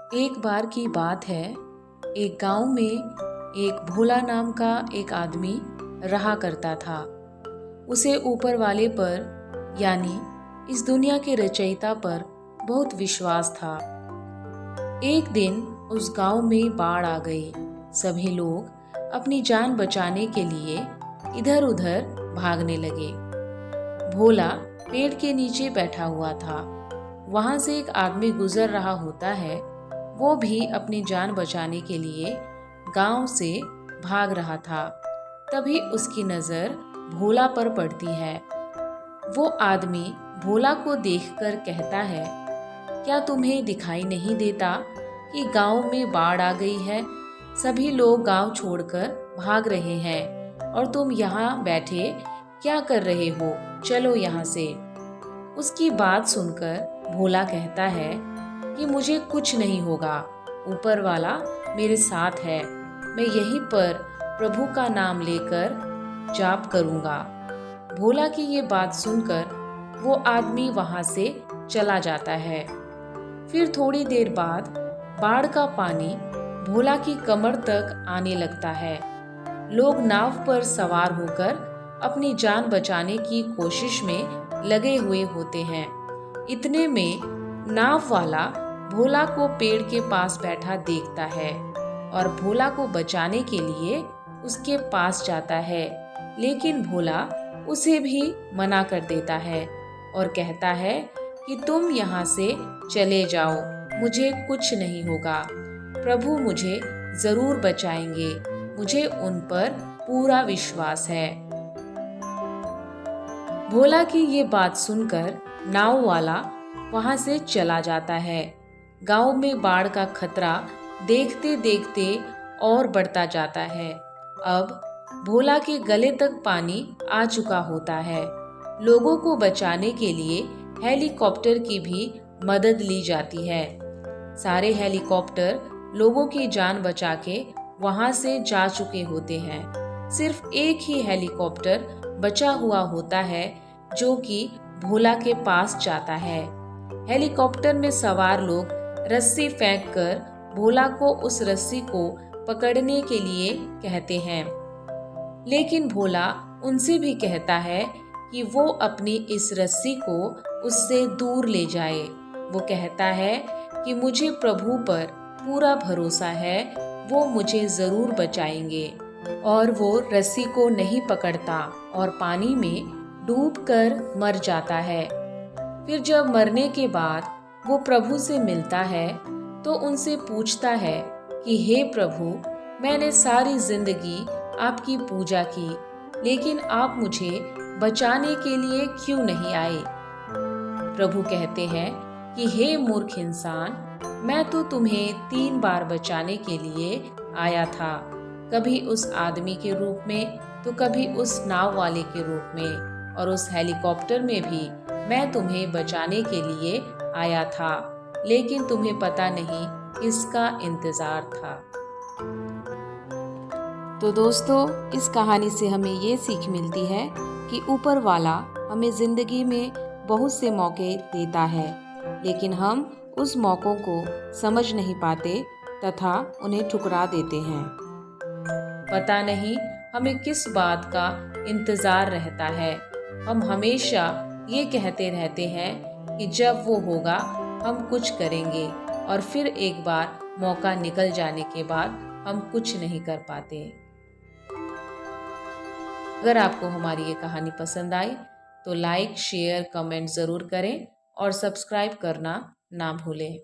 एक बार की बात है, एक गांव में एक भोला नाम का एक आदमी रहा करता था। उसे ऊपर वाले पर यानी इस दुनिया के रचयिता पर बहुत विश्वास था। एक दिन उस गांव में बाढ़ आ गई। सभी लोग अपनी जान बचाने के लिए इधर उधर भागने लगे। भोला पेड़ के नीचे बैठा हुआ था। वहां से एक आदमी गुजर रहा होता है। वो भी अपनी जान बचाने के लिए गांव से भाग रहा था। तभी उसकी नजर भोला पर पड़ती है। वो आदमी भोला को देखकर कहता है, क्या तुम्हें दिखाई नहीं देता कि गांव में बाढ़ आ गई है? सभी लोग गांव छोड़कर भाग रहे हैं और तुम यहाँ बैठे क्या कर रहे हो? चलो यहाँ से। उसकी बात सुनकर भोला कहता है कि मुझे कुछ नहीं होगा, ऊपर वाला मेरे साथ है। मैं यहीं पर प्रभु का नाम लेकर जाप करूंगा। भोला की ये बात सुनकर वो आदमी वहां से चला जाता है। फिर थोड़ी देर बाद बाढ़ का पानी भोला की कमर तक आने लगता है। लोग नाव पर सवार होकर अपनी जान बचाने की कोशिश में लगे हुए होते हैं। इतने में नाव वाला भोला को पेड़ के पास बैठा देखता है और भोला को बचाने के लिए उसके पास जाता है, लेकिन भोला उसे भी मना कर देता है और कहता है कि तुम यहाँ से चले जाओ, मुझे कुछ नहीं होगा। प्रभु मुझे जरूर बचाएंगे, मुझे उन पर पूरा विश्वास है। भोला की ये बात सुनकर नाव वाला वहां से चला जाता है। गांव में बाढ़ का खतरा देखते देखते और बढ़ता जाता है। अब भोला के गले तक पानी आ चुका होता है। लोगों को बचाने के लिए हेलीकॉप्टर की भी मदद ली जाती है। सारे हेलीकॉप्टर लोगों की जान बचा के वहां से जा चुके होते हैं। सिर्फ एक ही हेलीकॉप्टर बचा हुआ होता है जो कि भोला के पास जाता है। हेलीकॉप्टर में सवार लोग रस्सी फेंककर भोला को उस रस्सी को पकड़ने के लिए कहते हैं, लेकिन भोला उनसे भी कहता है कि वो अपनी इस रस्सी को उससे दूर ले जाए। वो कहता है कि मुझे प्रभु पर पूरा भरोसा है, वो मुझे जरूर बचाएंगे। और वो रस्सी को नहीं पकड़ता और पानी में डूबकर मर जाता है। फिर जब मरने के बाद वो प्रभु से मिलता है तो उनसे पूछता है कि हे प्रभु, मैंने सारी जिंदगी आपकी पूजा की, लेकिन आप मुझे बचाने के लिए क्यों नहीं आए? प्रभु कहते हैं कि हे मूर्ख इंसान, मैं तो तुम्हें 3 बार बचाने के लिए आया था, कभी उस आदमी के रूप में तो कभी उस नाव वाले के रूप में, और उस हेलीकॉप्टर में भी मैं तुम्हें बचाने के लिए आया था, लेकिन तुम्हें पता नहीं किसका इंतजार था। तो दोस्तों, इस कहानी से हमें ये सीख मिलती है कि ऊपर वाला हमें जिंदगी में बहुत से मौके देता है, लेकिन हम उस मौकों को समझ नहीं पाते तथा उन्हें ठुकरा देते हैं। पता नहीं हमें किस बात का इंतजार रहता है। हम हमेशा ये कहते रहते हैं कि जब वो होगा हम कुछ करेंगे, और फिर एक बार मौका निकल जाने के बाद हम कुछ नहीं कर पाते। अगर आपको हमारी ये कहानी पसंद आई तो लाइक, शेयर, कमेंट जरूर करें और सब्सक्राइब करना ना भूलें।